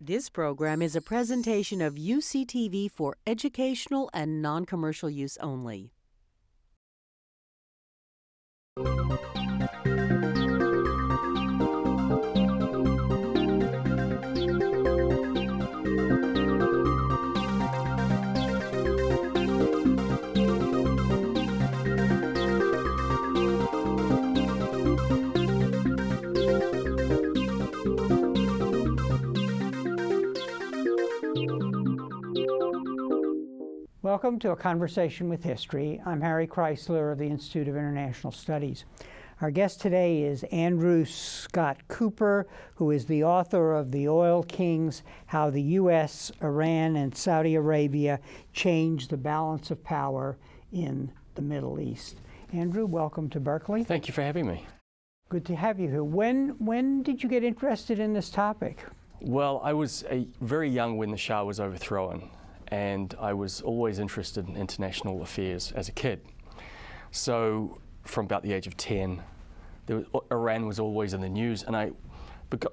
This program is a presentation of UCTV for educational and non-commercial use only. Welcome to A Conversation with History. I'm Harry Kreisler of the Institute of International Studies. Our guest today is Andrew Scott Cooper, who is the author of The Oil Kings: How the U.S., Iran, and Saudi Arabia Changed the Balance of Power in the Middle East. Andrew, welcome to Berkeley. Thank you for having me. Good to have you here. When did you get interested in this topic? Well, I was very young when the Shah was overthrown, and I was always interested in international affairs as a kid. So from about the age of 10, Iran was always in the news, and I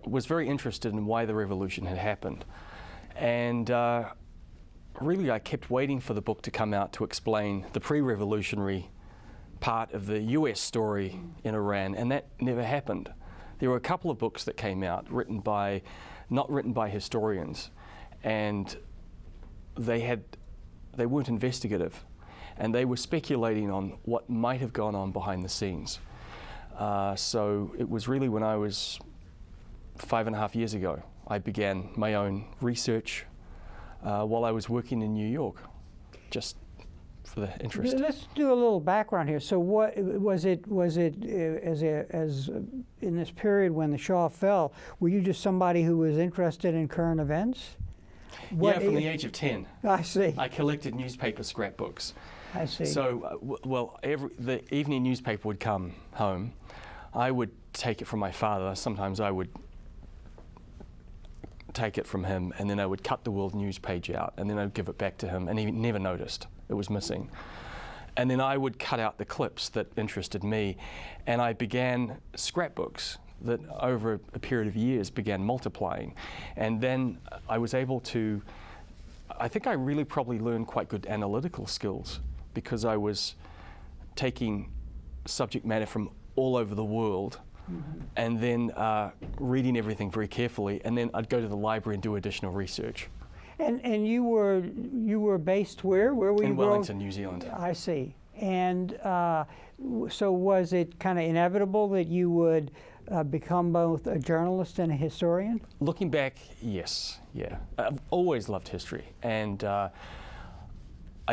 was very interested in why the revolution had happened. And really I kept waiting for the book to come out to explain the pre-revolutionary part of the US story in Iran, and that never happened. There were a couple of books that came out, not written by historians, and they weren't investigative, and they were speculating on what might have gone on behind the scenes. So it was really when I was 5.5 years ago, I began my own research while I was working in New York, just for the interest. Let's do a little background here. So what was it as in this period when the Shah fell, were you just somebody who was interested in current events? Yeah, from the age of 10. I see. I collected newspaper scrapbooks. I see. So, the evening newspaper would come home. I would take it from my father. Sometimes I would take it from him, and then I would cut the World News page out, and then I'd give it back to him, and he never noticed it was missing. And then I would cut out the clips that interested me, and I began scrapbooks that over a period of years began multiplying. And then I was able to, I think I really probably learned quite good analytical skills because I was taking subject matter from all over the world and then reading everything very carefully, and then I'd go to the library and do additional research. And you were based where? Where were you? In Wellington, New Zealand. I see. And so was it kind of inevitable that you would become both a journalist and a historian? Looking back, yes, yeah. I've always loved history, and I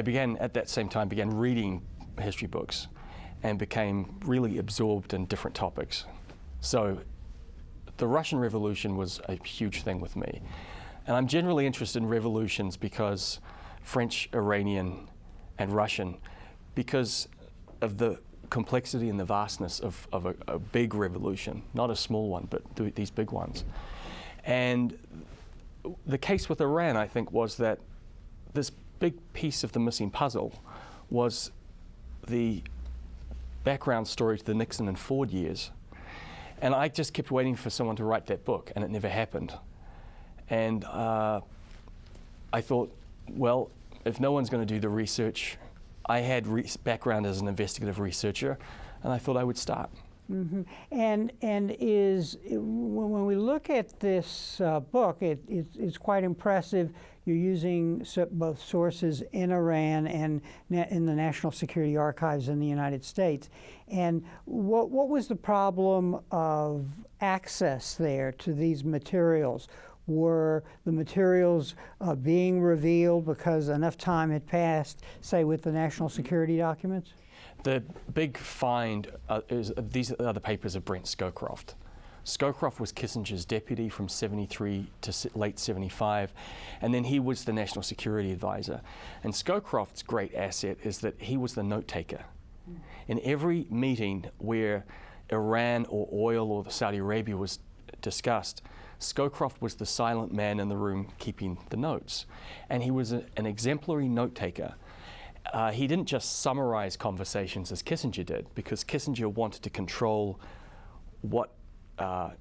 began at that same time reading history books and became really absorbed in different topics. So the Russian Revolution was a huge thing with me. And I'm generally interested in revolutions because French, Iranian, and Russian, because of the complexity and the vastness of a big revolution, not a small one, but these big ones. And the case with Iran, I think, was that this big piece of the missing puzzle was the background story to the Nixon and Ford years. And I just kept waiting for someone to write that book, and it never happened. And I thought, well, if no one's going to do the research, I had background as an investigative researcher, and I thought I would start. Mm-hmm. And when we look at this book, it's quite impressive. You're using both sources in Iran and in the National Security Archives in the United States. And what was the problem of access there to these materials? Were the materials being revealed because enough time had passed, say, with the national security documents? The big find these are the papers of Brent Scowcroft. Scowcroft was Kissinger's deputy from 73 to late 75, and then he was the national security advisor. And Scowcroft's great asset is that he was the note taker. In every meeting where Iran or oil or Saudi Arabia was discussed, Scowcroft was the silent man in the room keeping the notes. And he was an exemplary note taker. He didn't just summarize conversations as Kissinger did, because Kissinger wanted to control what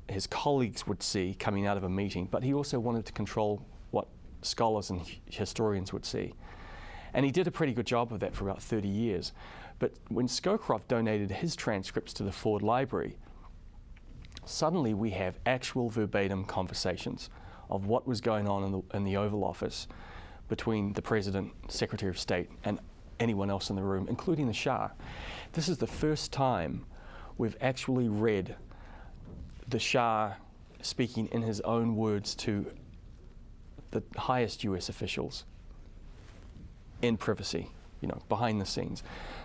his colleagues would see coming out of a meeting, but he also wanted to control what scholars and historians would see. And he did a pretty good job of that for about 30 years. But when Scowcroft donated his transcripts to the Ford Library, suddenly we have actual verbatim conversations of what was going on in the Oval Office between the President, Secretary of State, and anyone else in the room, including the Shah. This is the first time we've actually read the Shah speaking in his own words to the highest US officials in privacy, behind the scenes.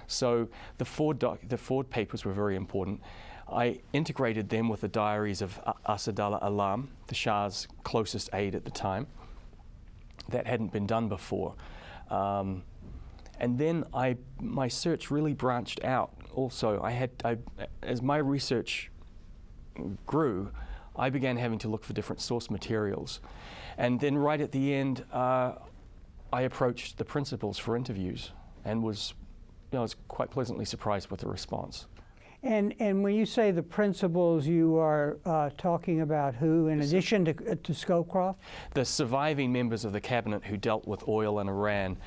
So the Ford papers were very important. I integrated them with the diaries of Asadullah Alam, the Shah's closest aide at the time. That hadn't been done before. And then my search really branched out. Also, as my research grew, I began having to look for different source materials. And then right at the end, I approached the principals for interviews and was quite pleasantly surprised with the response. And when you say the principals, you are talking about who, in addition to Scowcroft? The surviving members of the cabinet who dealt with oil and Iran.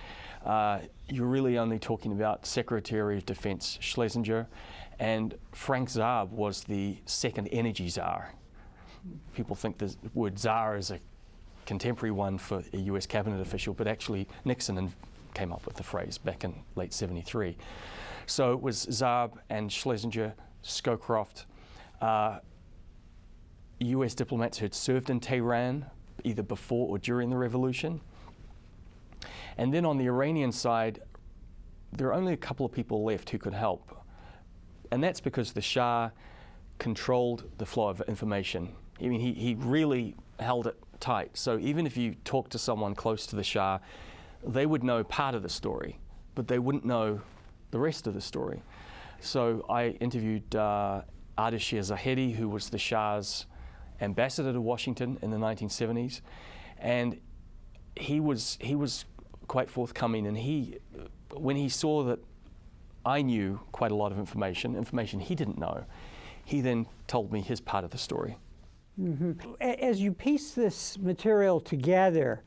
You're really only talking about Secretary of Defense Schlesinger, and Frank Zaab was the second energy czar. People think the word czar is a contemporary one for a US cabinet official, but actually Nixon came up with the phrase back in late '73. So it was Zaab and Schlesinger, Scowcroft, US diplomats who had served in Tehran either before or during the revolution. And then on the Iranian side, there are only a couple of people left who could help. And that's because the Shah controlled the flow of information. I mean, he really held it tight. So even if you talk to someone close to the Shah, they would know part of the story, but they wouldn't know the rest of the story. So I interviewed Ardashir Zahedi, who was the Shah's ambassador to Washington in the 1970s, and he was quite forthcoming. And when he saw that I knew quite a lot of information he didn't know, he then told me his part of the story. Mm-hmm. As you piece this material together,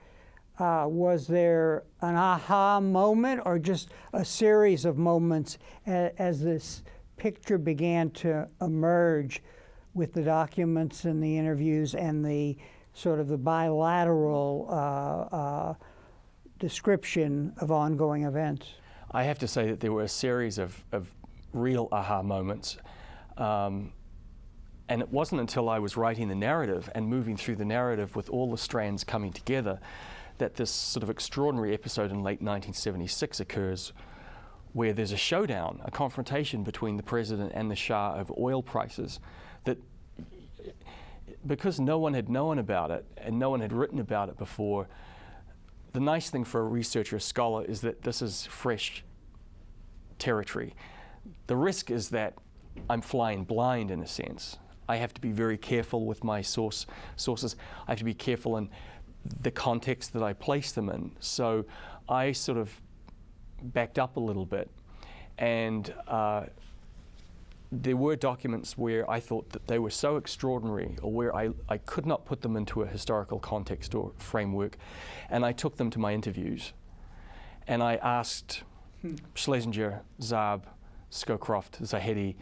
was there an aha moment or just a series of moments as this picture began to emerge with the documents and the interviews and the sort of the bilateral description of ongoing events? I have to say that there were a series of real aha moments. And it wasn't until I was writing the narrative and moving through the narrative with all the strands coming together that this sort of extraordinary episode in late 1976 occurs, where there's a showdown, a confrontation between the president and the Shah over oil prices, that because no one had known about it and no one had written about it before, the nice thing for a researcher, a scholar, is that this is fresh territory. The risk is that I'm flying blind in a sense. I have to be very careful with my sources. I have to be careful in the context that I place them in. So I sort of backed up a little bit, and there were documents where I thought that they were so extraordinary, or where I could not put them into a historical context or framework, and I took them to my interviews. And I asked Schlesinger, Zaab, Scowcroft, Zahedi,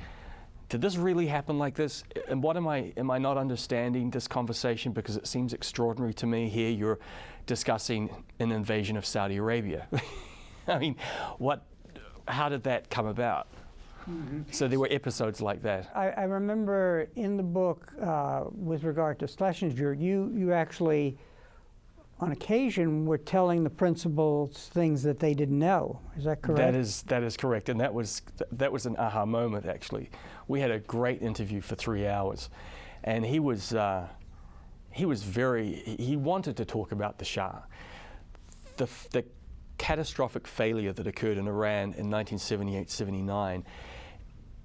did this really happen like this? And what am I not understanding this conversation, because it seems extraordinary to me? Here you're discussing an invasion of Saudi Arabia. I mean, how did that come about? Mm-hmm. So there were episodes like that. I remember in the book, with regard to Schlesinger, you actually, on occasion, were telling the principals things that they didn't know. Is that correct? That is correct, and that was an aha moment. Actually, we had a great interview for 3 hours, and he wanted to talk about the Shah, the catastrophic failure that occurred in Iran in 1978-79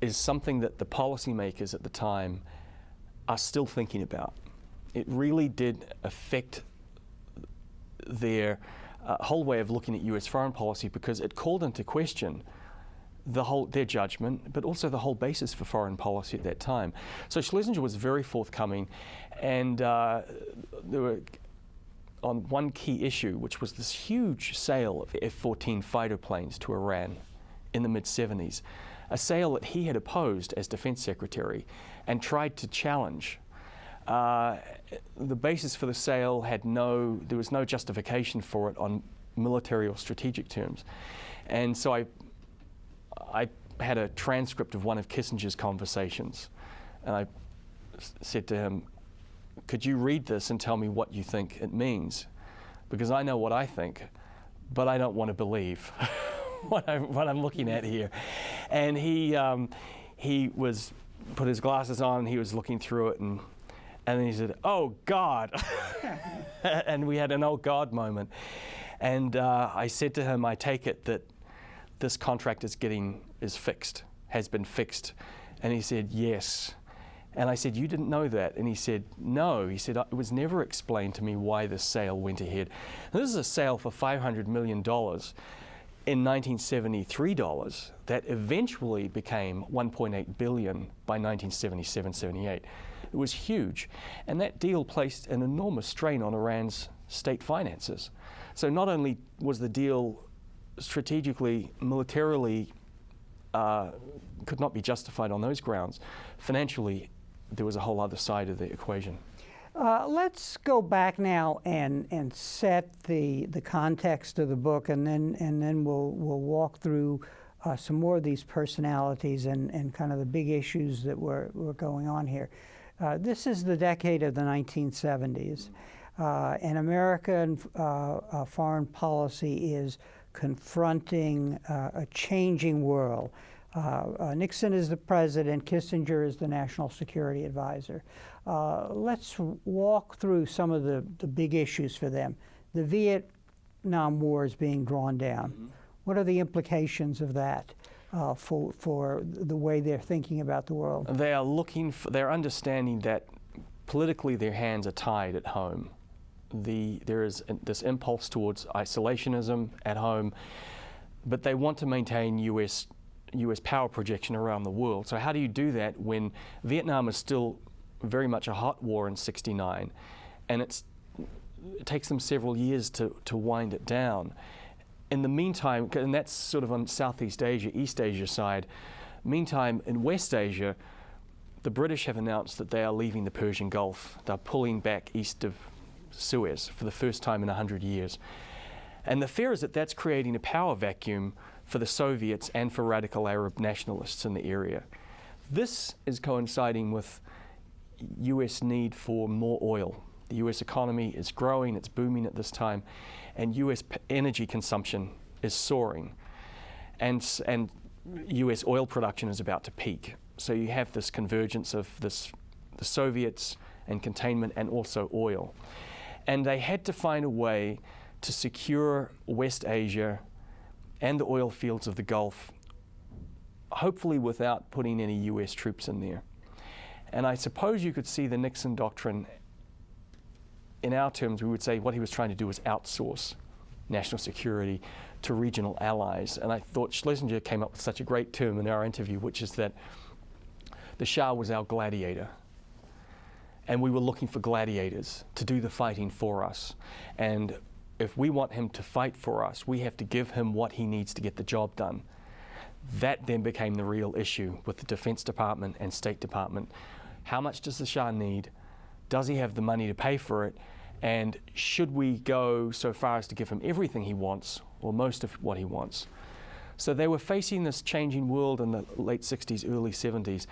is something that the policymakers at the time are still thinking about. It really did affect their whole way of looking at US foreign policy, because it called into question their judgment, but also the whole basis for foreign policy at that time. So Schlesinger was very forthcoming, and there were, on one key issue, which was this huge sale of F-14 fighter planes to Iran in the mid-70s, a sale that he had opposed as Defense Secretary and tried to challenge. The basis for the sale there was no justification for it on military or strategic terms. And so I had a transcript of one of Kissinger's conversations, and I said to him, could you read this and tell me what you think it means? Because I know what I think, but I don't want to believe what I'm looking at here. And he put his glasses on, he was looking through it, and then he said, "Oh God," and we had an "oh God" moment. And I said to him, "I take it that this contract has been fixed," and he said, "Yes." And I said, "You didn't know that?" And he said, "No." He said, "It was never explained to me why this sale went ahead." And this is a sale for $500 million in 1973 dollars that eventually became $1.8 billion by 1977-78. It was huge. And that deal placed an enormous strain on Iran's state finances. So not only was the deal strategically, militarily, could not be justified on those grounds, financially, there was a whole other side of the equation. Let's go back now and set the context of the book, and then we'll walk through some more of these personalities and kind of the big issues that were going on here. This is the decade of the 1970s, and American foreign policy is confronting a changing world. Nixon is the president, Kissinger is the national security advisor. Let's walk through some of the big issues for them. The Vietnam War is being drawn down. Mm-hmm. What are the implications of that for the way they're thinking about the world? They're understanding that politically their hands are tied at home. There is this impulse towards isolationism at home, but they want to maintain U.S. power projection around the world. So how do you do that when Vietnam is still very much a hot war in '69, and it takes them several years to wind it down? In the meantime, and that's sort of on Southeast Asia, East Asia side. Meantime, in West Asia, the British have announced that they are leaving the Persian Gulf. They're pulling back east of Suez for the first time in 100 years. And the fear is that that's creating a power vacuum for the Soviets and for radical Arab nationalists in the area. This is coinciding with U.S. need for more oil. The U.S. economy is growing, it's booming at this time, and U.S. energy consumption is soaring. And U.S. oil production is about to peak. So you have this convergence of the Soviets and containment and also oil. And they had to find a way to secure West Asia and the oil fields of the Gulf, hopefully without putting any U.S. troops in there. And I suppose you could see the Nixon doctrine, in our terms, we would say what he was trying to do was outsource national security to regional allies. And I thought Schlesinger came up with such a great term in our interview, which is that the Shah was our gladiator. And we were looking for gladiators to do the fighting for us. And if we want him to fight for us, we have to give him what he needs to get the job done. That then became the real issue with the Defense Department and State Department. How much does the Shah need? Does he have the money to pay for it? And should we go so far as to give him everything he wants, or most of what he wants? So they were facing this changing world in the late 60s, early 70s.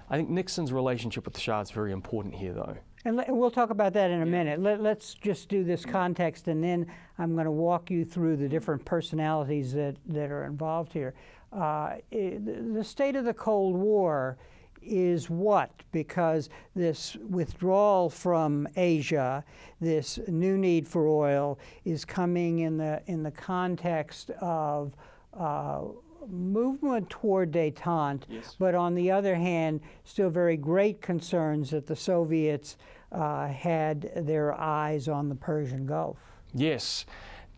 I think Nixon's relationship with the Shah is very important here, though. And we'll talk about that in a minute. Let's just do this context, and then I'm going to walk you through the different personalities that are involved here. The state of the Cold War is what? Because this withdrawal from Asia, this new need for oil, is coming in the context of movement toward détente, yes. But on the other hand, still very great concerns that the Soviets had their eyes on the Persian Gulf. Yes,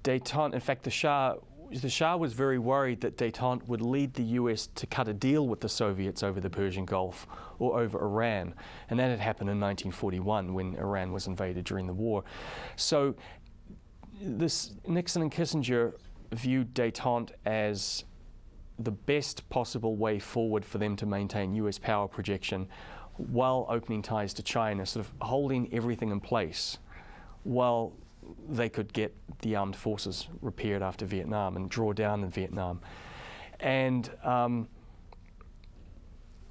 détente. In fact, the Shah the Shah was very worried that détente would lead the US to cut a deal with the Soviets over the Persian Gulf or over Iran. And that had happened in 1941 when Iran was invaded during the war. So Nixon and Kissinger viewed détente as the best possible way forward for them to maintain US power projection while opening ties to China, sort of holding everything in place while they could get the armed forces repaired after Vietnam and draw down in Vietnam. And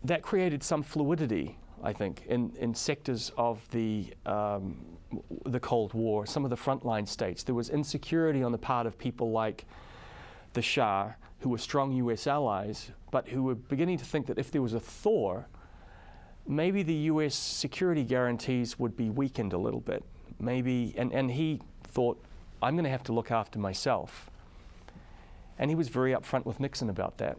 that created some fluidity, I think, in sectors of the Cold War, some of the frontline states. There was insecurity on the part of people like the Shah, who were strong US allies, but who were beginning to think that if there was a thaw, maybe the US security guarantees would be weakened a little bit. Maybe, and he thought, I'm going to have to look after myself. And he was very upfront with Nixon about that.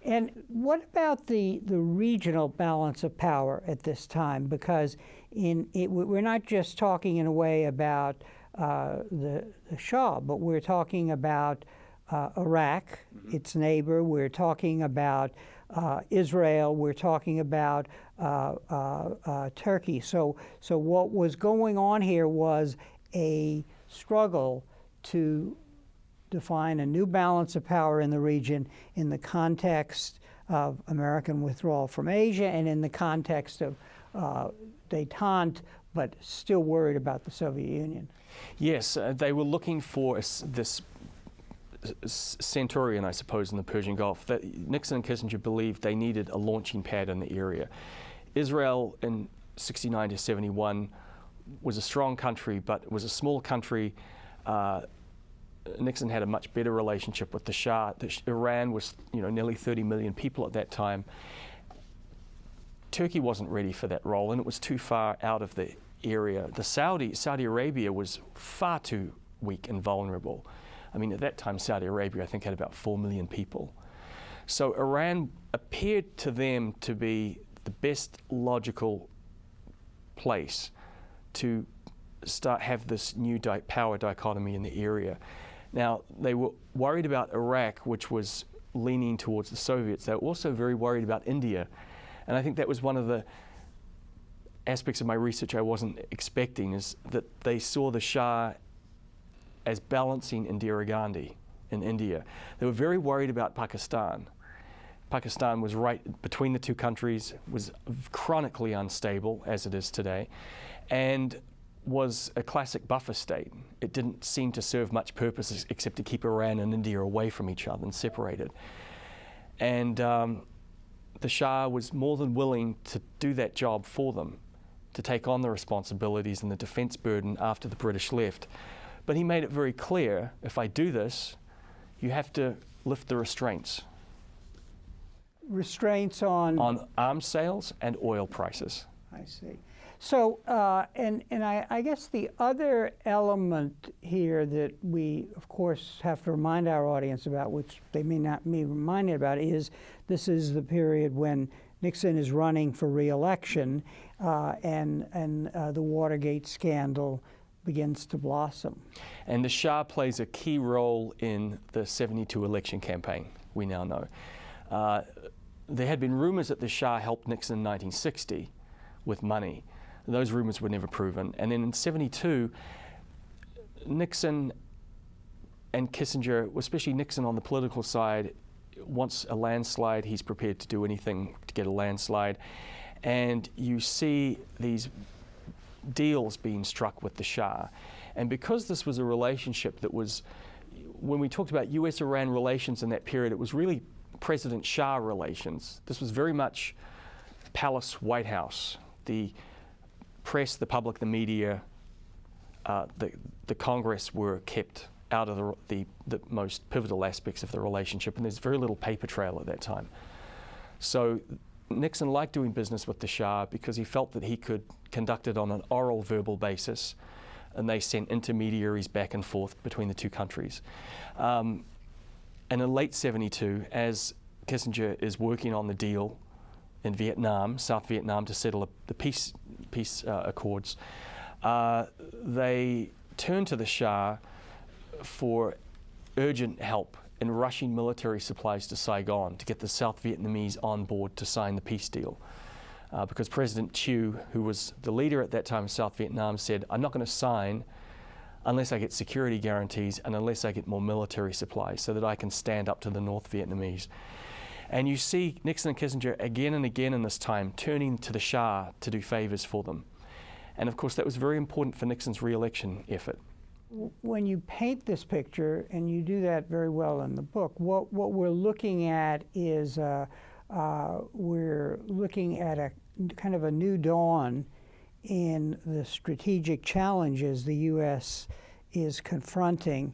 And what about the regional balance of power at this time? Because we're not just talking in a way about the Shah, but we're talking about Iraq, its neighbor. We're talking about Israel. We're talking about Turkey. So what was going on here was a struggle to define a new balance of power in the region in the context of American withdrawal from Asia and in the context of détente, but still worried about the Soviet Union. Yes, they were looking for this centurion, I suppose, in the Persian Gulf. That Nixon and Kissinger believed they needed a launching pad in the area. Israel in 69 to 71 was a strong country, but it was a small country. Nixon had a much better relationship with the Shah. Iran was, nearly 30 million people at that time. Turkey wasn't ready for that role, and it was too far out of the area. Saudi Arabia was far too weak and vulnerable. I mean, at that time, Saudi Arabia, I think, had about 4 million people. So Iran appeared to them to be the best logical place to have this new power dichotomy in the area. Now, they were worried about Iraq, which was leaning towards the Soviets. They were also very worried about India. And I think that was one of the aspects of my research I wasn't expecting, is that they saw the Shah as balancing Indira Gandhi in India. They were very worried about Pakistan. Pakistan was right between the two countries, was chronically unstable, as it is today, and was a classic buffer state. It didn't seem to serve much purpose except to keep Iran and India away from each other and separated. And the Shah was more than willing to do that job for them, to take on the responsibilities and the defense burden after the British left. But he made it very clear, if I do this, you have to lift the restraints. Restraints on? On arms sales and oil prices. I see. So, and I guess the other element here that we, of course, have to remind our audience about, which they may not be reminded about, is this is the period when Nixon is running for re-election, and the Watergate scandal begins to blossom. And the Shah plays a key role in the 72 election campaign, we now know. There had been rumors that the Shah helped Nixon in 1960 with money. Those rumors were never proven. And then in 72, Nixon and Kissinger, especially Nixon on the political side, wants a landslide. He's prepared to do anything to get a landslide. And you see these deals being struck with the Shah. And because this was a relationship that was, when we talked about US-Iran relations in that period, it was really President-Shah relations. This was very much Palace White House. The press, the public, the media, the Congress were kept out of the most pivotal aspects of the relationship, and there's very little paper trail at that time. So Nixon liked doing business with the Shah because he felt that he could conduct it on an oral, verbal basis, and they sent intermediaries back and forth between the two countries. And in late 72, as Kissinger is working on the deal in Vietnam, South Vietnam, to settle the peace accords, they turned to the Shah for urgent help in rushing military supplies to Saigon to get the South Vietnamese on board to sign the peace deal. Because President Thieu, who was the leader at that time of South Vietnam, said, I'm not going to sign unless I get security guarantees and unless I get more military supplies so that I can stand up to the North Vietnamese. And you see Nixon and Kissinger again and again in this time turning to the Shah to do favors for them. And of course that was very important for Nixon's re-election effort. When you paint this picture, and you do that very well in the book, what we're looking at is we're looking at a kind of a new dawn in the strategic challenges the U.S. is confronting,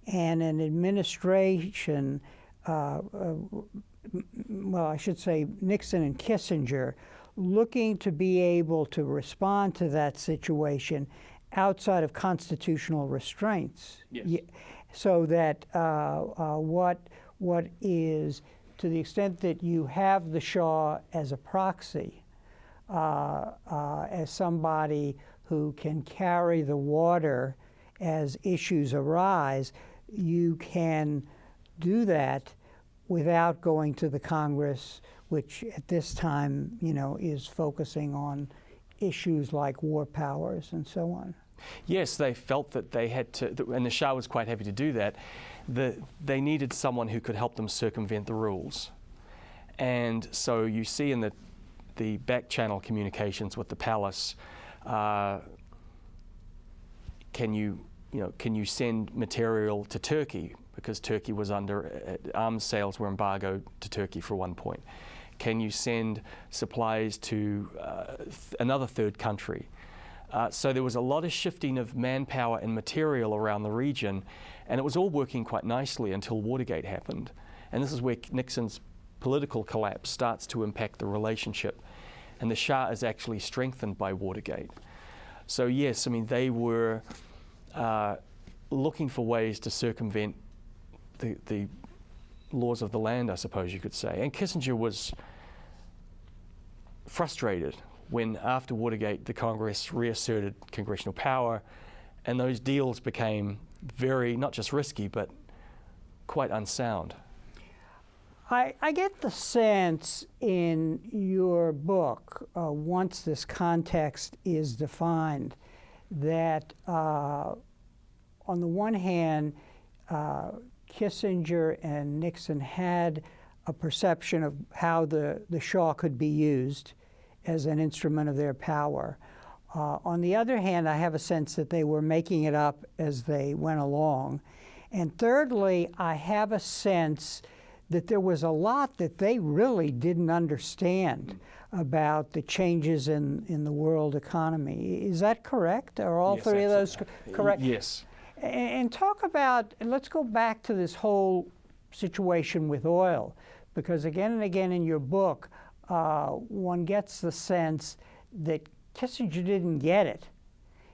and an administration, well, I should say Nixon and Kissinger, looking to be able to respond to that situation outside of constitutional restraints. Yes. So that what is, to the extent that you have the Shah as a proxy, as somebody who can carry the water as issues arise, you can do that without going to the Congress, which at this time, is focusing on issues like war powers and so on. Yes, they felt that they had to, and the Shah was quite happy to do that, they needed someone who could help them circumvent the rules. And so you see in the back channel communications with the palace, can you send material to Turkey, because Turkey was under, arms sales were embargoed to Turkey for one point. Can you send supplies to another third country? So there was a lot of shifting of manpower and material around the region, and it was all working quite nicely until Watergate happened. And this is where Nixon's political collapse starts to impact the relationship. And the Shah is actually strengthened by Watergate. So yes, I mean, they were looking for ways to circumvent the laws of the land, I suppose you could say. And Kissinger was frustrated when, after Watergate, the Congress reasserted congressional power, and those deals became very, not just risky, but quite unsound. I get the sense in your book, once this context is defined, that on the one hand, Kissinger and Nixon had a perception of how the Shah could be used as an instrument of their power. On the other hand, I have a sense that they were making it up as they went along. And thirdly, I have a sense that there was a lot that they really didn't understand about the changes in the world economy. Is that correct? Are all three of those correct? Yes. And talk about, let's go back to this whole situation with oil, because again and again in your book, one gets the sense that Kissinger didn't get it.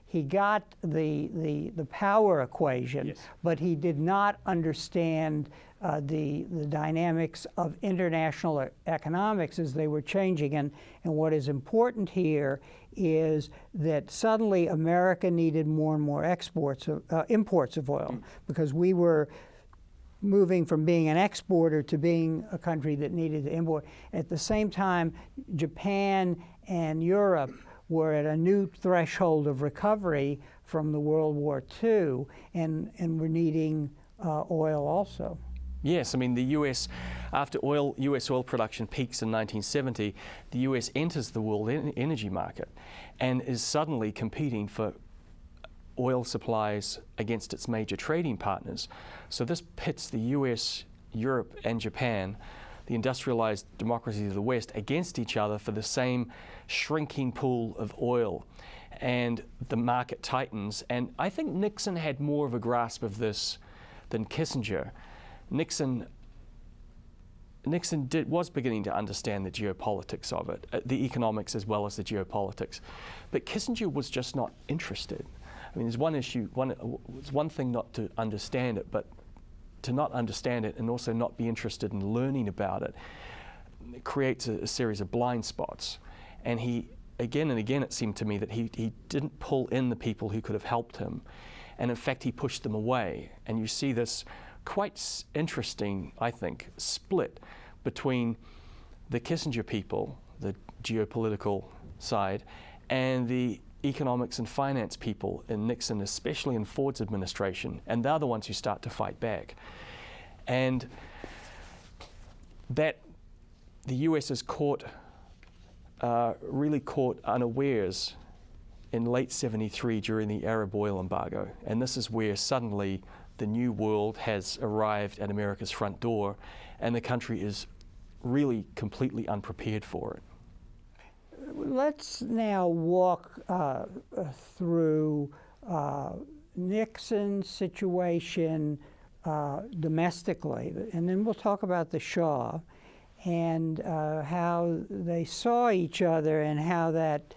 He got the power equation, yes, but he did not understand the dynamics of international economics as they were changing. And what is important here is that suddenly America needed more and more imports of oil, because we were moving from being an exporter to being a country that needed to import. At the same time, Japan and Europe were at a new threshold of recovery from the World War II, and were needing oil also. Yes, I mean the U.S., after U.S. oil production peaks in 1970, the U.S. enters the world energy market and is suddenly competing for oil supplies against its major trading partners. So this pits the U.S., Europe, and Japan, the industrialized democracies of the West, against each other for the same shrinking pool of oil. And the market tightens. And I think Nixon had more of a grasp of this than Kissinger. Nixon was beginning to understand the geopolitics of it, the economics as well as the geopolitics. But Kissinger was just not interested. I mean, there's one issue, it's one thing not to understand it, but to not understand it and also not be interested in learning about it creates a series of blind spots. And he, again and again, it seemed to me that he didn't pull in the people who could have helped him. And in fact, he pushed them away. And you see this quite interesting, I think, split between the Kissinger people, the geopolitical side, and the economics and finance people in Nixon, especially in Ford's administration, and they're the ones who start to fight back. And that the US is really caught unawares in late '73 during the Arab oil embargo. And this is where suddenly the new world has arrived at America's front door, and the country is really completely unprepared for it. Let's now walk through Nixon's situation domestically, and then we'll talk about the Shah and how they saw each other and how that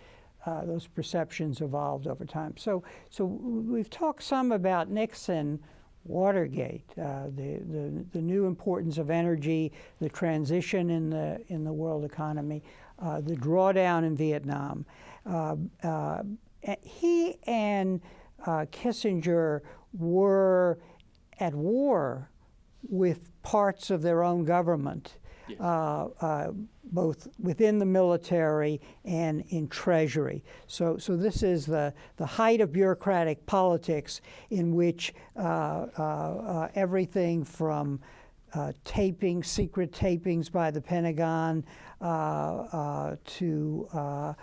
those perceptions evolved over time. So we've talked some about Nixon, Watergate, the new importance of energy, the transition in the world economy, the drawdown in Vietnam. He and Kissinger were at war with parts of their own government. Yes. Both within the military and in Treasury. So this is the height of bureaucratic politics, in which everything from secret tapings by the Pentagon to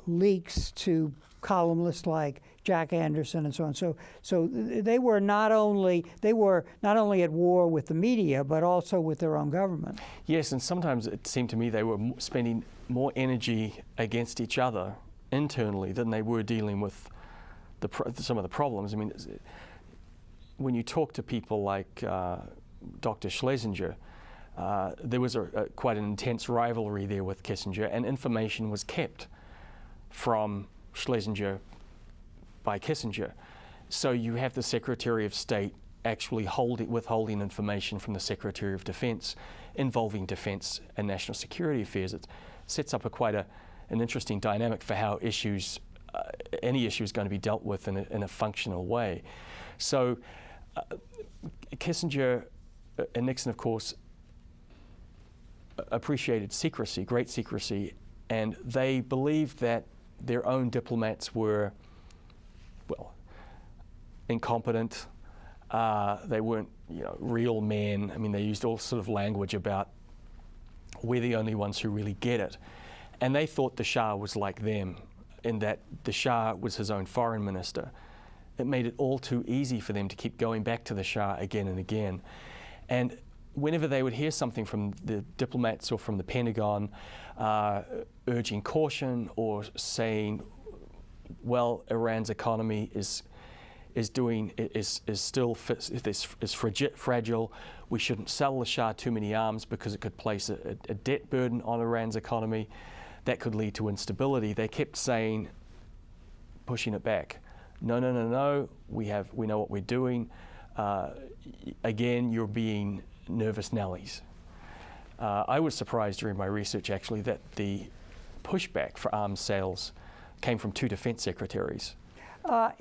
leaks to columnists like Jack Anderson and so on. So they were not only at war with the media, but also with their own government. Yes, and sometimes it seemed to me they were spending more energy against each other internally than they were dealing with some of the problems. I mean, when you talk to people like Dr. Schlesinger, there was quite an intense rivalry there with Kissinger, and information was kept from Schlesinger by Kissinger. So you have the Secretary of State actually withholding information from the Secretary of Defense involving defense and national security affairs. It sets up quite an interesting dynamic for how any issue is going to be dealt with in a functional way. So Kissinger and Nixon, of course, appreciated secrecy, great secrecy, and they believed that their own diplomats were, well, incompetent. They weren't, real men. I mean, they used all sort of language about we're the only ones who really get it. And they thought the Shah was like them, in that the Shah was his own foreign minister. It made it all too easy for them to keep going back to the Shah again and again. And whenever they would hear something from the diplomats or from the Pentagon urging caution or saying, well, Iran's economy is still fragile, we shouldn't sell the Shah too many arms because it could place a debt burden on Iran's economy, that could lead to instability. They kept saying, pushing it back. No, we know what we're doing. Again, you're being nervous Nellies. I was surprised during my research, actually, that the pushback for arms sales came from two defense secretaries. I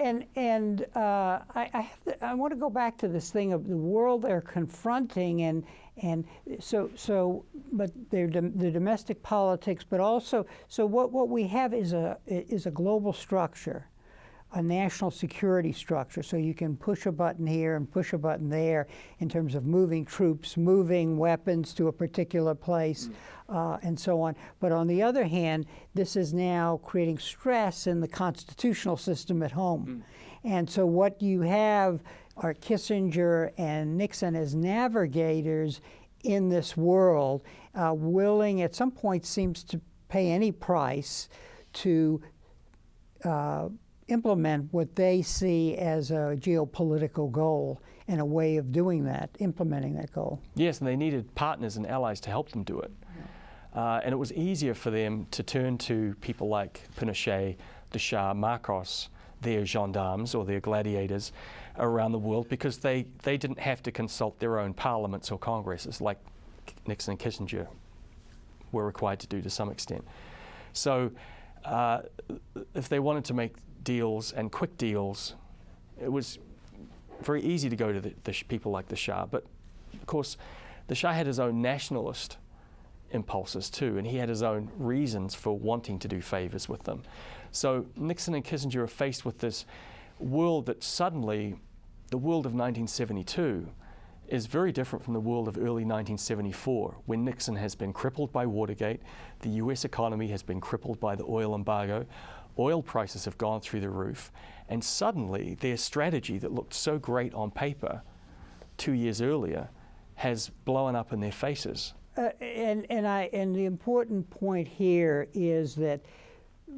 want to go back to this thing of the world they're confronting, and so but the domestic politics, but also what we have is a global structure, a national security structure. So you can push a button here and push a button there in terms of moving troops, moving weapons to a particular place, and so on. But on the other hand, this is now creating stress in the constitutional system at home. And so what you have are Kissinger and Nixon as navigators in this world, willing at some point seems to pay any price to implement what they see as a geopolitical goal and a way of doing that, implementing that goal. Yes, and they needed partners and allies to help them do it. And it was easier for them to turn to people like Pinochet, the Shah, Marcos, their gendarmes or their gladiators around the world, because they didn't have to consult their own parliaments or congresses like Nixon and Kissinger were required to do to some extent. So if they wanted to make deals and quick deals, it was very easy to go to the people like the Shah, but of course the Shah had his own nationalist impulses too, and he had his own reasons for wanting to do favors with them. So Nixon and Kissinger are faced with this world that suddenly, the world of 1972 is very different from the world of early 1974, when Nixon has been crippled by Watergate, the US economy has been crippled by the oil embargo, oil prices have gone through the roof, and suddenly their strategy that looked so great on paper 2 years earlier has blown up in their faces. And the important point here is that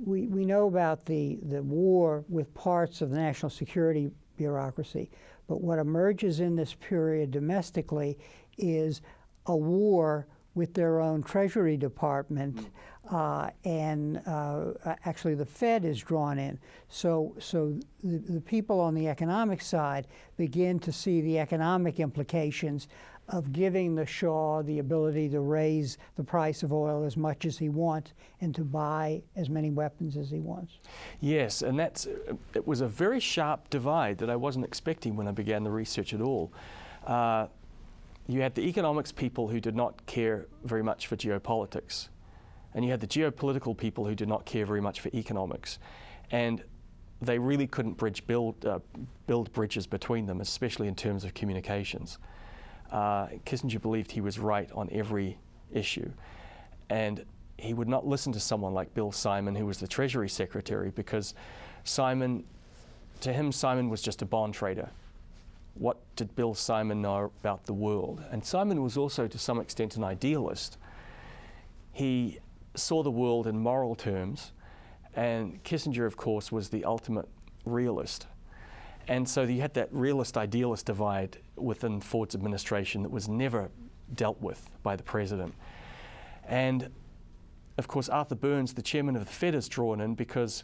we know about the war with parts of the national security bureaucracy, but what emerges in this period domestically is a war with their own Treasury Department, and actually the Fed is drawn in. So the people on the economic side begin to see the economic implications of giving the Shah the ability to raise the price of oil as much as he wants and to buy as many weapons as he wants. Yes, and it was a very sharp divide that I wasn't expecting when I began the research at all. You had the economics people who did not care very much for geopolitics, and you had the geopolitical people who did not care very much for economics, and they really couldn't build bridges between them, especially in terms of communications. Kissinger believed he was right on every issue, and he would not listen to someone like Bill Simon, who was the Treasury Secretary, because to him, Simon was just a bond trader. What did Bill Simon know about the world? And Simon was also, to some extent, an idealist. He saw the world in moral terms, and Kissinger, of course, was the ultimate realist. And so you had that realist-idealist divide within Ford's administration that was never dealt with by the president. And of course, Arthur Burns, the chairman of the Fed, is drawn in because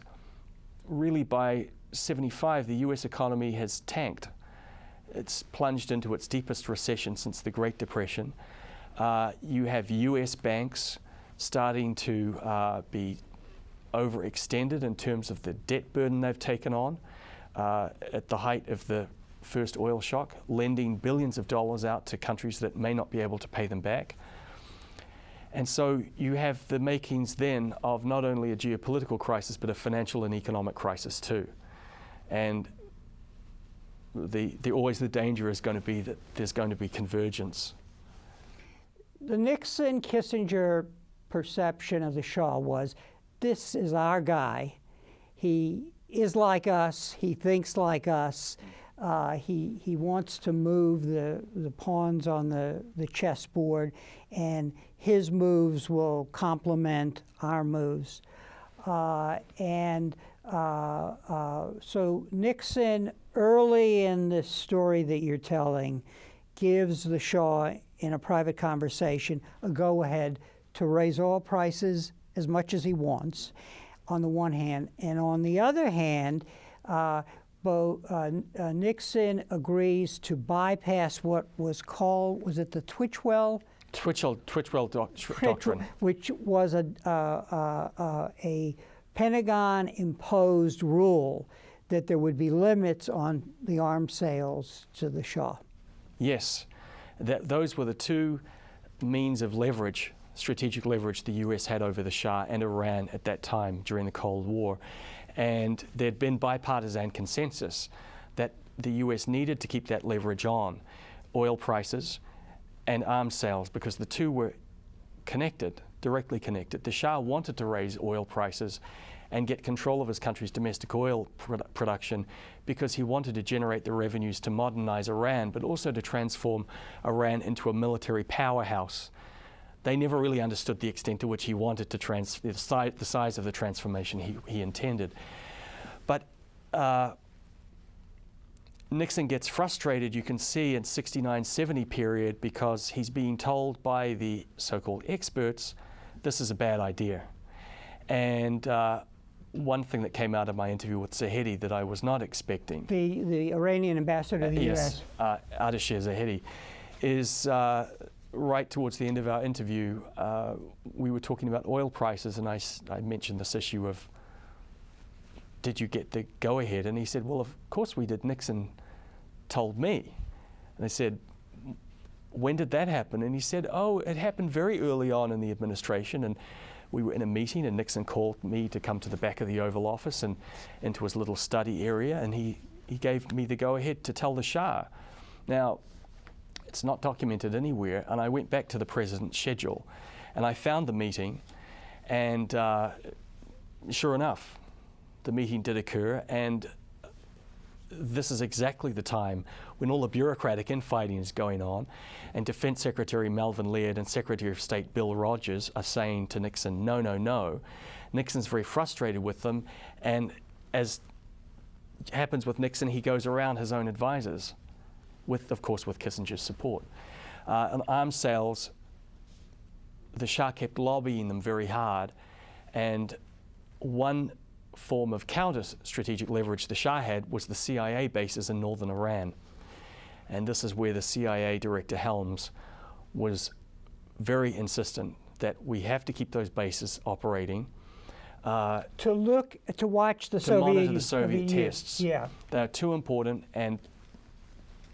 really by 75, the US economy has tanked. It's plunged into its deepest recession since the Great Depression. You have US banks starting to be overextended in terms of the debt burden they've taken on. At the height of the first oil shock, lending billions of dollars out to countries that may not be able to pay them back. And so you have the makings then of not only a geopolitical crisis, but a financial and economic crisis too. And always the danger is going to be that there's going to be convergence. The Nixon-Kissinger perception of the Shah was, this is our guy. He is like us, he thinks like us, he wants to move the pawns on the chessboard, and his moves will complement our moves. So Nixon, early in this story that you're telling, gives the Shah, in a private conversation, a go-ahead to raise oil prices as much as he wants, on the one hand, and on the other hand, Nixon agrees to bypass what was called, was it the Twitchell doctrine, which was a Pentagon-imposed rule that there would be limits on the arms sales to the Shah. Yes, those were the two means of leverage, strategic leverage the US had over the Shah and Iran at that time during the Cold War. And there'd been bipartisan consensus that the US needed to keep that leverage on, oil prices and arms sales, because the two were connected, directly connected. The Shah wanted to raise oil prices and get control of his country's domestic oil production because he wanted to generate the revenues to modernize Iran, but also to transform Iran into a military powerhouse. They never really understood the extent to which he wanted to the size of the transformation he intended. But Nixon gets frustrated, you can see, in 69-70 period, because he's being told by the so-called experts, this is a bad idea. And one thing that came out of my interview with Zahedi that I was not expecting. The Iranian ambassador to the yes, US. Ardashir Zahedi, is right towards the end of our interview, we were talking about oil prices, and I mentioned this issue of, did you get the go-ahead? And he said, well, of course we did. Nixon told me. And they said, when did that happen? And he said, oh, it happened very early on in the administration, and we were in a meeting and Nixon called me to come to the back of the Oval Office and into his little study area, and he gave me the go-ahead to tell the Shah. Now, it's not documented anywhere, and I went back to the president's schedule and I found the meeting, and sure enough, the meeting did occur, and this is exactly the time when all the bureaucratic infighting is going on, and Defense Secretary Melvin Laird and Secretary of State Bill Rogers are saying to Nixon, no, no, no. Nixon's very frustrated with them, and as happens with Nixon, he goes around his own advisors, of course, with Kissinger's support. On arms sales, the Shah kept lobbying them very hard, and one form of counter-strategic leverage the Shah had was the CIA bases in northern Iran. And this is where the CIA Director Helms was very insistent that we have to keep those bases operating. To watch the to monitor the Soviet tests. Yeah. They're too important, and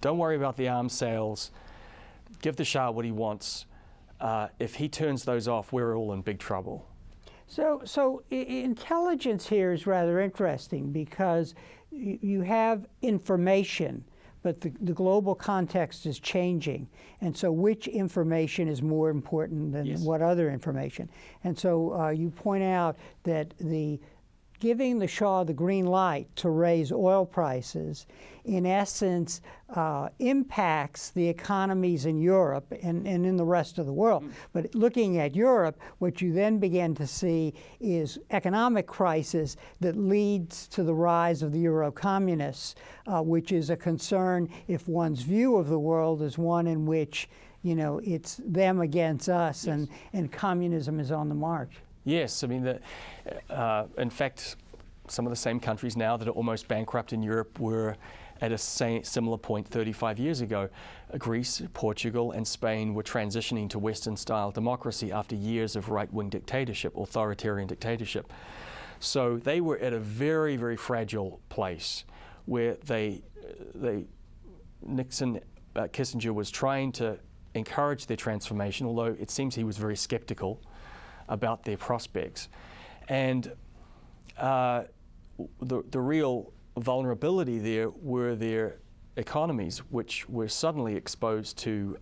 don't worry about the arms sales. Give the Shah what he wants. If he turns those off, we're all in big trouble. So intelligence here is rather interesting because you have information, but the global context is changing. And so which information is more important than what other information? And so you point out that giving the Shah the green light to raise oil prices, in essence, impacts the economies in Europe and in the rest of the world. But looking at Europe, what you then begin to see is economic crisis that leads to the rise of the Euro-communists, which is a concern if one's view of the world is one in which, you know, it's them against us, and communism is on the march. Yes, I mean, in fact, some of the same countries now that are almost bankrupt in Europe were at a similar point 35 years ago. Greece, Portugal, and Spain were transitioning to Western-style democracy after years of right-wing dictatorship, authoritarian dictatorship. So they were at a very, very fragile place where Kissinger was trying to encourage their transformation, although it seems he was very skeptical about their prospects. And the real vulnerability there were their economies, which were suddenly exposed to,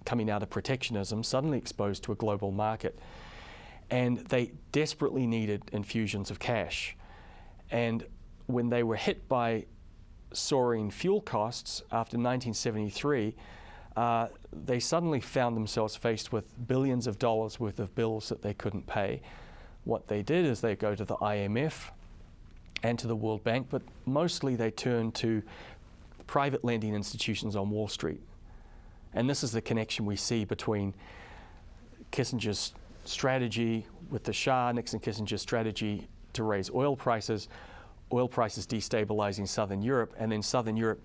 coming out of protectionism, suddenly exposed to a global market. And they desperately needed infusions of cash. And when they were hit by soaring fuel costs after 1973, they suddenly found themselves faced with billions of dollars worth of bills that they couldn't pay. What they did is they go to the IMF and to the World Bank, but mostly they turned to private lending institutions on Wall Street. And this is the connection we see between Kissinger's strategy with the Shah, Nixon-Kissinger strategy to raise oil prices destabilizing Southern Europe, and then Southern Europe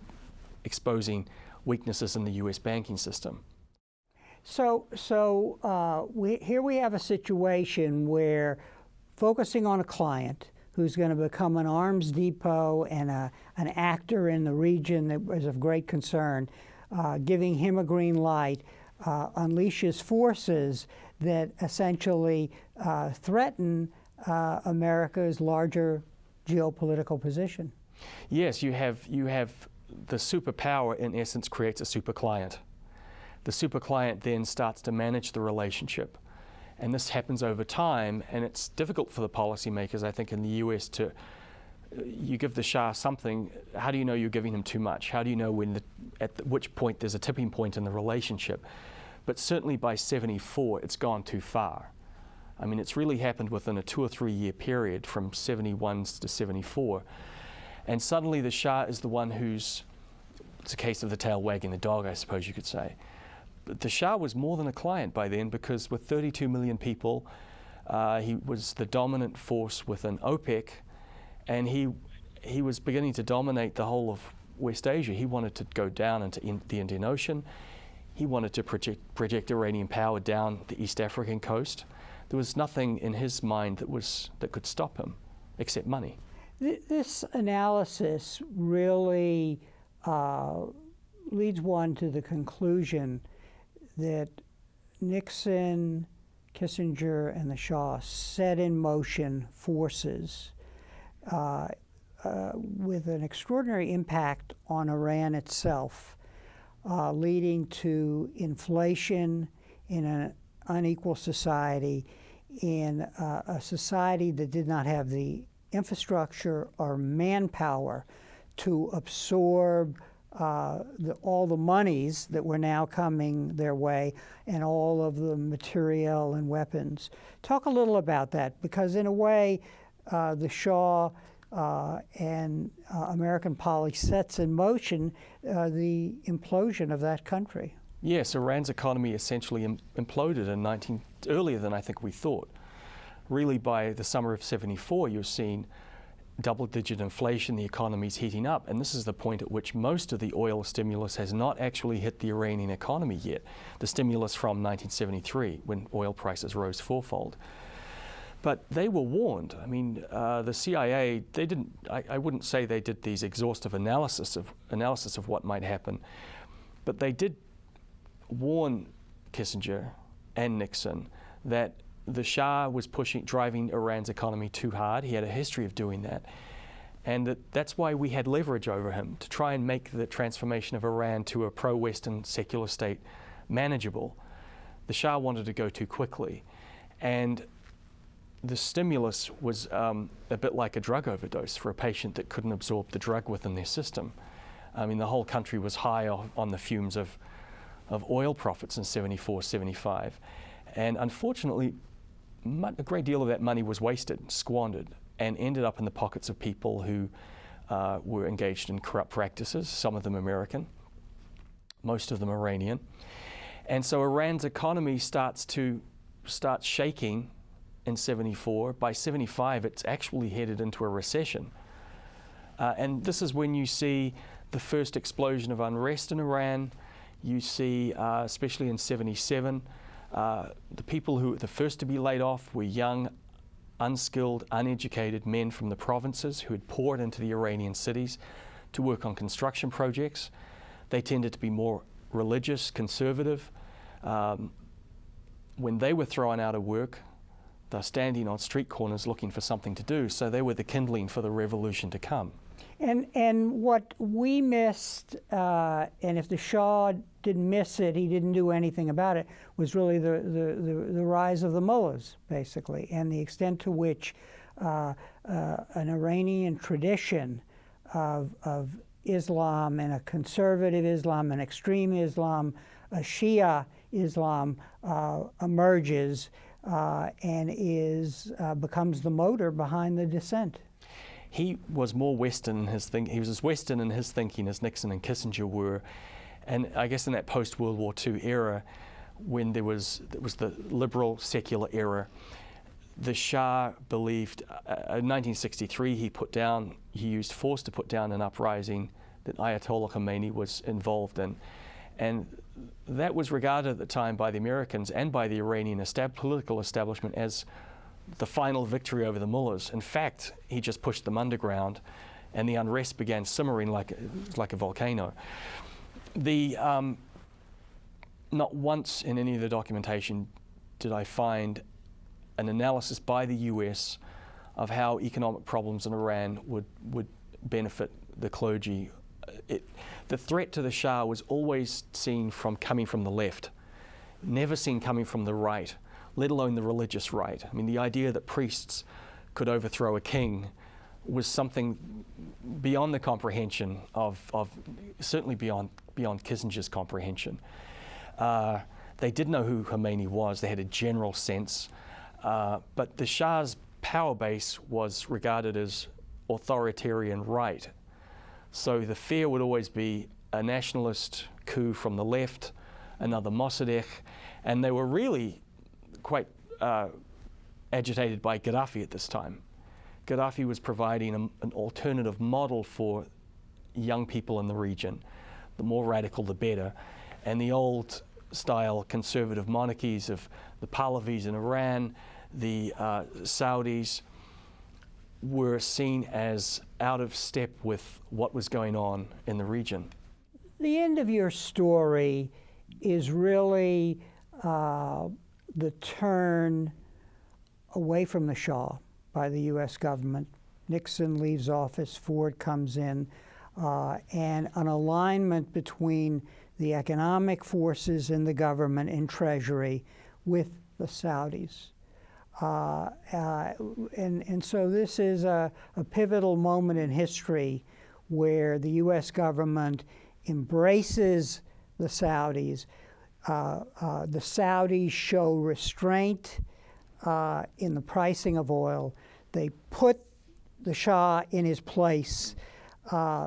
exposing weaknesses in the U.S. banking system. So here we have a situation where focusing on a client who's going to become an arms depot and an actor in the region that is of great concern, giving him a green light, unleashes forces that essentially threaten America's larger geopolitical position. Yes, you have the superpower, in essence, creates a super client. The super client then starts to manage the relationship. And this happens over time, and it's difficult for the policymakers, I think, in the US you give the Shah something, how do you know you're giving him too much? How do you know at which point there's a tipping point in the relationship? But certainly by 74, it's gone too far. I mean, it's really happened within a 2 or 3 year period from 71 to 74. And suddenly the Shah is the one it's a case of the tail wagging the dog, I suppose you could say. But the Shah was more than a client by then, because with 32 million people, he was the dominant force within OPEC, and he was beginning to dominate the whole of West Asia. He wanted to go down into the Indian Ocean. He wanted to project Iranian power down the East African coast. There was nothing in his mind that could stop him, except money. This analysis really leads one to the conclusion that Nixon, Kissinger, and the Shah set in motion forces with an extraordinary impact on Iran itself, leading to inflation in an unequal society, in a society that did not have the infrastructure or manpower to absorb all the monies that were now coming their way and all of the material and weapons. Talk a little about that, because in a way, the Shah and American policy sets in motion the implosion of that country. Yes, Iran's economy essentially imploded earlier than I think we thought. Really, by the summer of '74, you're seeing double-digit inflation, the economy's heating up, and this is the point at which most of the oil stimulus has not actually hit the Iranian economy yet. The stimulus from 1973, when oil prices rose fourfold. But they were warned. I mean, the CIA, they didn't, I wouldn't say they did these exhaustive analysis of what might happen, but they did warn Kissinger and Nixon that the Shah was driving Iran's economy too hard. He had a history of doing that. And that's why we had leverage over him, to try and make the transformation of Iran to a pro-Western secular state manageable. The Shah wanted to go too quickly. And the stimulus was a bit like a drug overdose for a patient that couldn't absorb the drug within their system. I mean, the whole country was high on the fumes of oil profits in '74, '75. And unfortunately, a great deal of that money was wasted, squandered, and ended up in the pockets of people who were engaged in corrupt practices, some of them American, most of them Iranian. And so Iran's economy starts shaking in '74. By '75, it's actually headed into a recession. And this is when you see the first explosion of unrest in Iran. You see, especially in '77, the people who were the first to be laid off were young, unskilled, uneducated men from the provinces who had poured into the Iranian cities to work on construction projects. They tended to be more religious, conservative. When they were thrown out of work, they're standing on street corners looking for something to do, so they were the kindling for the revolution to come. And what we missed, and if the Shah didn't miss it, he didn't do anything about it, was really the rise of the mullahs, basically, and the extent to which an Iranian tradition of Islam, and a conservative Islam, an extreme Islam, a Shia Islam emerges and becomes the motor behind the dissent. He was more Western in his thinking. He was as Western in his thinking as Nixon and Kissinger were. And I guess in that post-World War II era, when it was the liberal secular era, the Shah believed, in 1963 he used force to put down an uprising that Ayatollah Khomeini was involved in. And that was regarded at the time by the Americans and by the Iranian political establishment as the final victory over the mullahs. In fact, he just pushed them underground, and the unrest began simmering like a volcano. Not once in any of the documentation did I find an analysis by the US of how economic problems in Iran would benefit the clergy. The threat to the Shah was always seen coming from the left, never seen coming from the right, let alone the religious right. I mean, the idea that priests could overthrow a king was something beyond the comprehension of certainly beyond Kissinger's comprehension. They did know who Khomeini was. They had a general sense. But the Shah's power base was regarded as authoritarian right. So the fear would always be a nationalist coup from the left, another Mossadegh, and they were really quite agitated by Gaddafi at this time. Gaddafi was providing an alternative model for young people in the region. The more radical, the better. And the old style conservative monarchies of the Pahlavis in Iran, the Saudis, were seen as out of step with what was going on in the region. The end of your story is really the turn away from the Shah by the U.S. government. Nixon leaves office, Ford comes in, and an alignment between the economic forces in the government and Treasury with the Saudis. And so this is a pivotal moment in history where the U.S. government embraces the Saudis. The Saudis show restraint in the pricing of oil. They put the Shah in his place,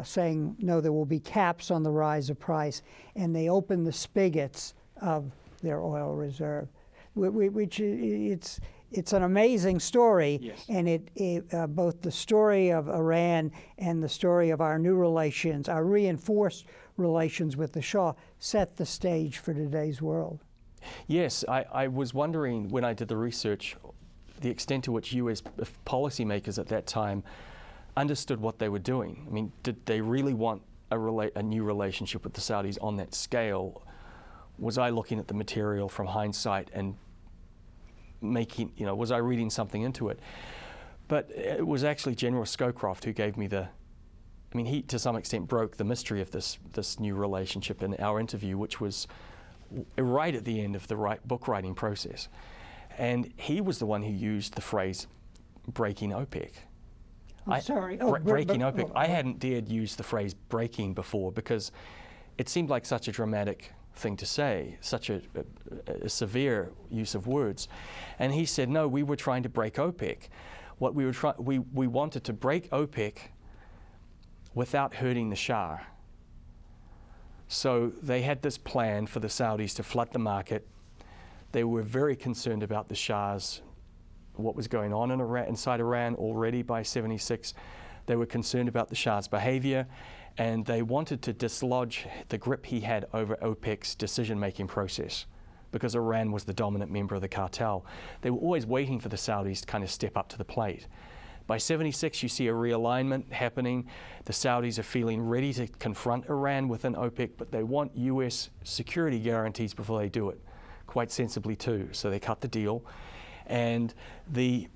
saying, no, there will be caps on the rise of price, and they open the spigots of their oil reserve, which it's an amazing story. Yes. And both the story of Iran and the story of our new relations, our reinforced relations with the Shah, set the stage for today's world. Yes, I was wondering when I did the research the extent to which US policymakers at that time understood what they were doing. I mean, did they really want a new relationship with the Saudis on that scale? Was I looking at the material from hindsight and making, was I reading something into it? But it was actually General Scowcroft who gave me he to some extent broke the mystery of this new relationship in our interview, which was right at the end of the book writing process. And he was the one who used the phrase breaking OPEC. Breaking OPEC. I hadn't dared use the phrase breaking before because it seemed like such a dramatic thing to say, such a severe use of words. And he said, no, we were trying to break OPEC. What we wanted to break OPEC without hurting the Shah. So they had this plan for the Saudis to flood the market. They were very concerned about the Shah's, what was going on inside Iran already by '76. They were concerned about the Shah's behavior, and they wanted to dislodge the grip he had over OPEC's decision-making process because Iran was the dominant member of the cartel. They were always waiting for the Saudis to kind of step up to the plate. By '76, you see a realignment happening. The Saudis are feeling ready to confront Iran within OPEC, but they want US security guarantees before they do it, quite sensibly too. So they cut the deal, and the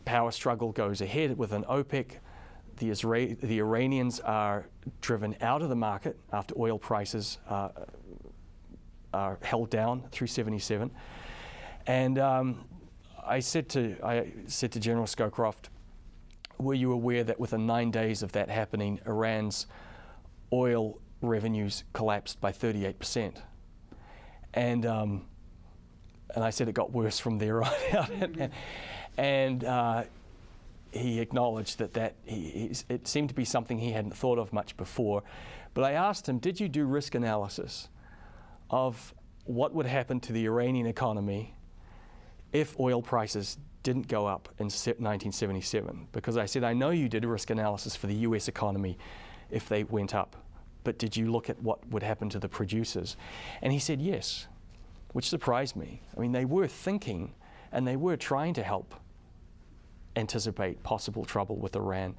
power struggle goes ahead within OPEC. The Iranians are driven out of the market after oil prices are held down through '77, and I said to General Scowcroft, were you aware that within 9 days of that happening, Iran's oil revenues collapsed by 38%? And I said it got worse from there on out. And he acknowledged that it seemed to be something he hadn't thought of much before. But I asked him, did you do risk analysis of what would happen to the Iranian economy if oil prices didn't go up in 1977? Because I said, I know you did a risk analysis for the US economy if they went up, but did you look at what would happen to the producers? And he said yes, which surprised me. I mean, they were thinking and they were trying to help anticipate possible trouble with Iran.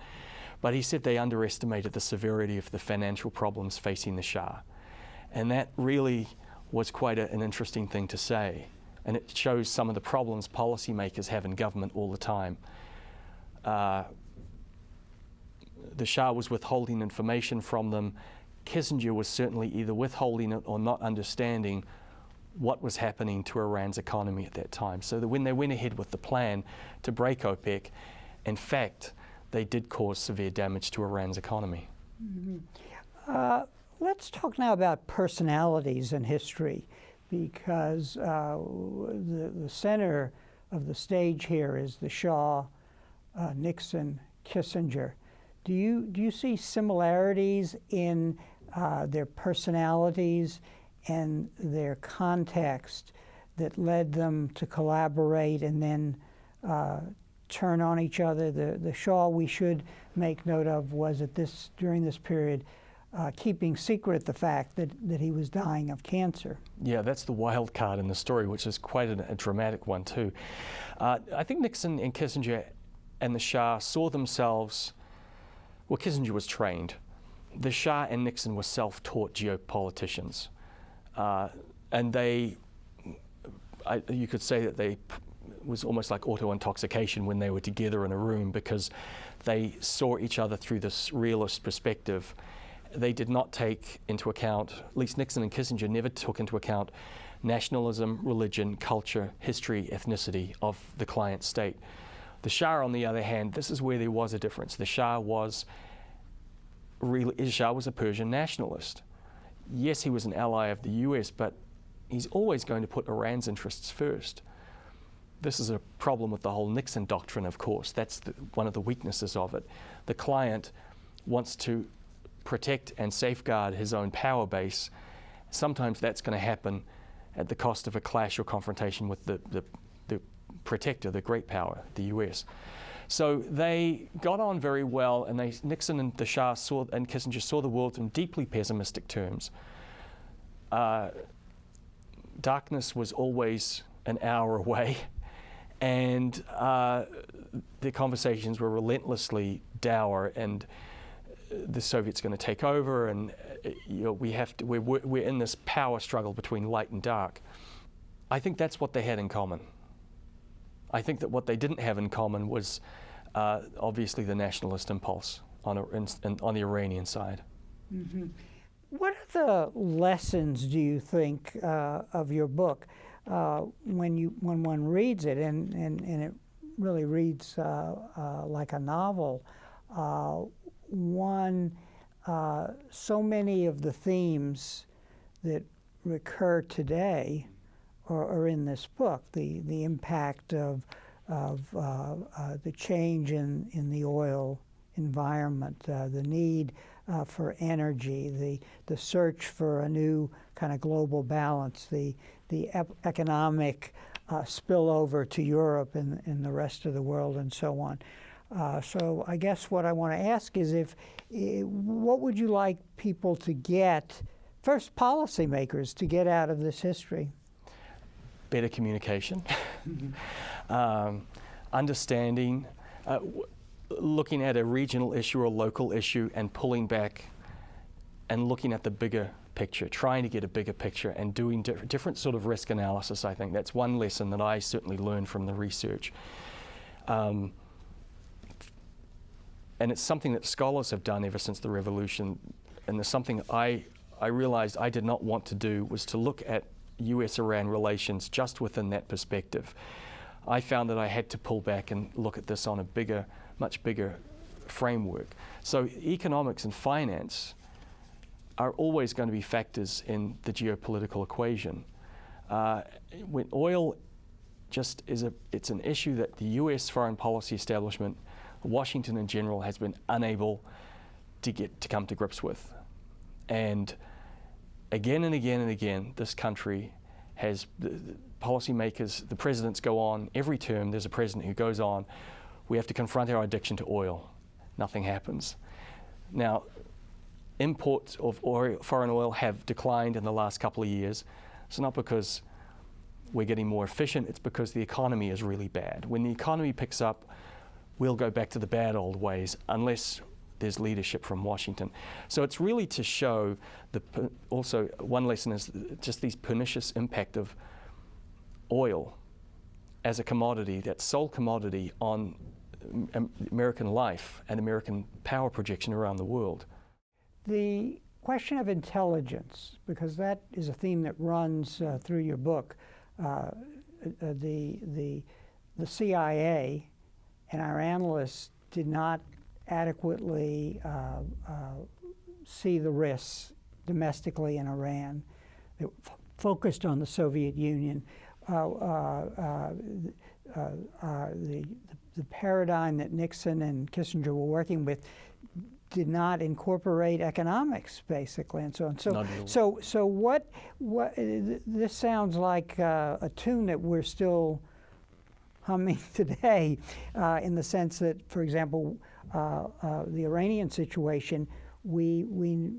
But he said they underestimated the severity of the financial problems facing the Shah. And that really was quite an interesting thing to say. And it shows some of the problems policymakers have in government all the time. The Shah was withholding information from them. Kissinger was certainly either withholding it or not understanding what was happening to Iran's economy at that time. So that when they went ahead with the plan to break OPEC, in fact, they did cause severe damage to Iran's economy. Mm-hmm. Let's talk now about personalities in history, because the center of the stage here is the Shah, Nixon, Kissinger. Do you see similarities in their personalities and their context that led them to collaborate and then turn on each other? The Shah, we should make note of, was during this period keeping secret the fact that he was dying of cancer. Yeah, that's the wild card in the story, which is quite a dramatic one too. I think Nixon and Kissinger and the Shah saw themselves, well, Kissinger was trained. The Shah and Nixon were self-taught geopoliticians. And you could say that they was almost like auto-intoxication when they were together in a room, because they saw each other through this realist perspective. They did not take into account, at least Nixon and Kissinger never took into account nationalism, religion, culture, history, ethnicity of the client state. The Shah, on the other hand, this is where there was a difference. The Shah was a Persian nationalist. Yes, he was an ally of the US, but he's always going to put Iran's interests first. This is a problem with the whole Nixon doctrine, of course. That's one of the weaknesses of it. The client wants to protect and safeguard his own power base. Sometimes that's going to happen at the cost of a clash or confrontation with the protector, the great power, the US. So they got on very well, and Nixon and the Shah and Kissinger saw the world in deeply pessimistic terms. Darkness was always an hour away, and the conversations were relentlessly dour, and the Soviets going to take over, and we're in this power struggle between light and dark. I think that's what they had in common. I think that what they didn't have in common was obviously the nationalist impulse on the Iranian side. Mm-hmm. What are the lessons, do you think, of your book when one reads it, and it really reads like a novel? So many of the themes that recur today are in this book. The impact of the change in the oil environment, the need for energy, the search for a new kind of global balance, the economic spillover to Europe and the rest of the world, and so on. So I guess what I want to ask is what would you like people to get, first policymakers, to get out of this history? Better communication, understanding, looking at a regional issue or local issue and pulling back and looking at the bigger picture, trying to get a bigger picture and doing different sort of risk analysis. I think that's one lesson that I certainly learned from the research. And it's something that scholars have done ever since the revolution, and there's something I realized I did not want to do, was to look at US-Iran relations just within that perspective. I found that I had to pull back and look at this on a bigger, much bigger framework. So economics and finance are always going to be factors in the geopolitical equation. When oil just it's an issue that the US foreign policy establishment, Washington in general, has been unable to come to grips with. And again and again and again, this country has, the policymakers, the presidents go on, every term there's a president who goes on, we have to confront our addiction to oil. Nothing happens. Now, imports of oil, foreign oil have declined in the last couple of years. It's not because we're getting more efficient, it's because the economy is really bad. When the economy picks up, we'll go back to the bad old ways unless there's leadership from Washington. So it's really to show, also one lesson is just these pernicious impact of oil as a commodity, that sole commodity on American life and American power projection around the world. The question of intelligence, because that is a theme that runs through your book. The CIA and our analysts did not adequately see the risks domestically in Iran. They focused on the Soviet Union. The paradigm that Nixon and Kissinger were working with did not incorporate economics, basically, and so on. So what this sounds like a tune that we're still humming today, in the sense that, for example, the Iranian situation, we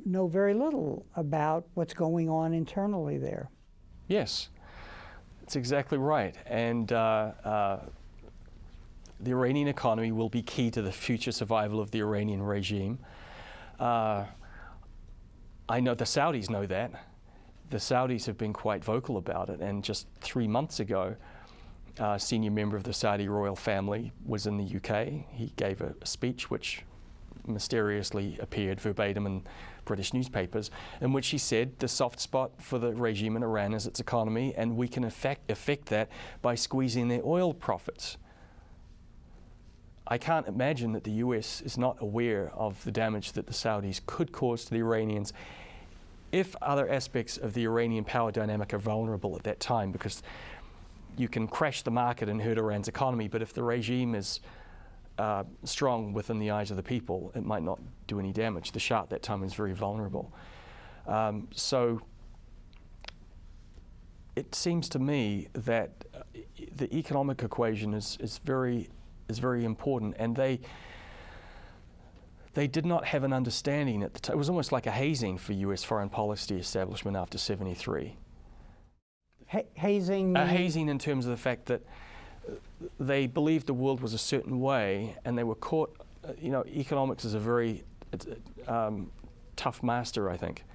know very little about what's going on internally there. Yes, that's exactly right. And the Iranian economy will be key to the future survival of the Iranian regime. I know the Saudis know that. The Saudis have been quite vocal about it, and just 3 months ago, a senior member of the Saudi royal family was in the UK. He gave a speech which mysteriously appeared verbatim in British newspapers, in which he said the soft spot for the regime in Iran is its economy, and we can affect that by squeezing their oil profits. I can't imagine that the US is not aware of the damage that the Saudis could cause to the Iranians if other aspects of the Iranian power dynamic are vulnerable at that time, because you can crash the market and hurt Iran's economy, but if the regime is strong within the eyes of the people, it might not do any damage. The Shah at that time was very vulnerable. So it seems to me that the economic equation is very important, and they did not have an understanding at the time. It was almost like a hazing for US foreign policy establishment after '73. Hazing? Hazing in terms of the fact that they believed the world was a certain way, and they were caught. Economics is a very tough master, I think.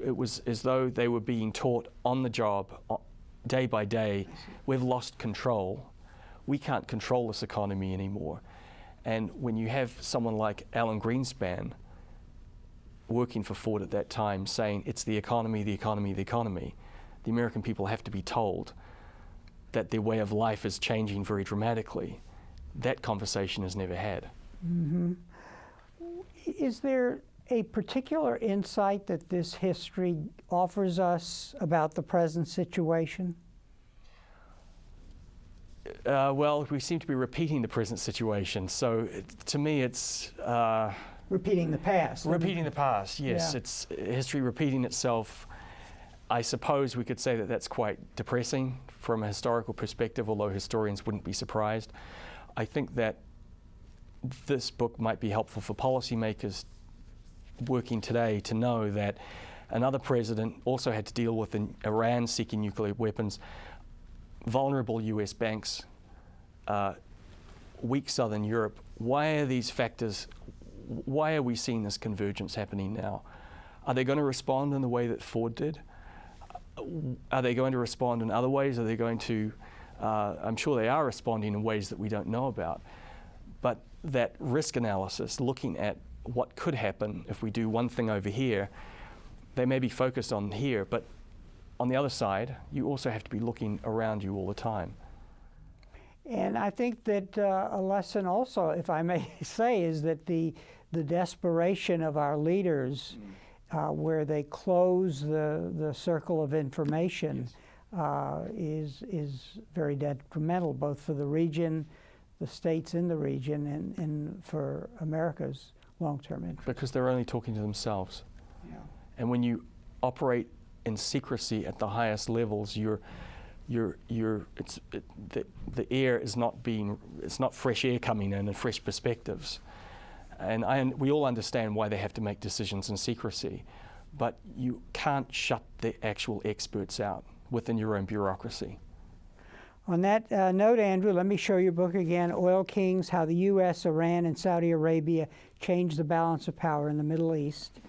It was as though they were being taught on the job, day by day. We've lost control. We can't control this economy anymore. And when you have someone like Alan Greenspan working for Ford at that time saying it's the economy, the economy, the economy, the American people have to be told that their way of life is changing very dramatically. That conversation is never had. Mm-hmm. Is there a particular insight that this history offers us about the present situation? Well, we seem to be repeating the present situation. So to me, it's repeating the past. Repeating the past, yes. Yeah. It's history repeating itself. I suppose we could say that that's quite depressing from a historical perspective, although historians wouldn't be surprised. I think that this book might be helpful for policymakers working today to know that another president also had to deal with Iran seeking nuclear weapons, vulnerable US banks, weak Southern Europe. Why are these factors, why are we seeing this convergence happening now? Are they going to respond in the way that Ford did? Are they going to respond in other ways? Are they going to, I'm sure they are responding in ways that we don't know about. But that risk analysis, looking at what could happen if we do one thing over here, they may be focused on here, but on the other side, you also have to be looking around you all the time. And I think that a lesson also, if I may say, is that the desperation of our leaders, where they close the circle of information, is very detrimental, both for the region, the states in the region, and for America's long-term interest. Because they're only talking to themselves. Yeah. And when you operate in secrecy at the highest levels, the air is not it's not fresh air coming in and fresh perspectives. And we all understand why they have to make decisions in secrecy, but you can't shut the actual experts out within your own bureaucracy. On that note, Andrew, let me show your book again, Oil Kings, How the U.S., Iran, and Saudi Arabia Changed the Balance of Power in the Middle East.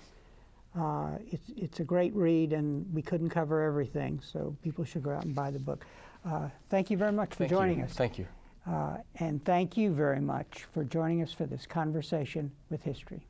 It's a great read, and we couldn't cover everything, so people should go out and buy the book. Thank you very much for joining us. Thank you. And thank you very much for joining us for this conversation with history.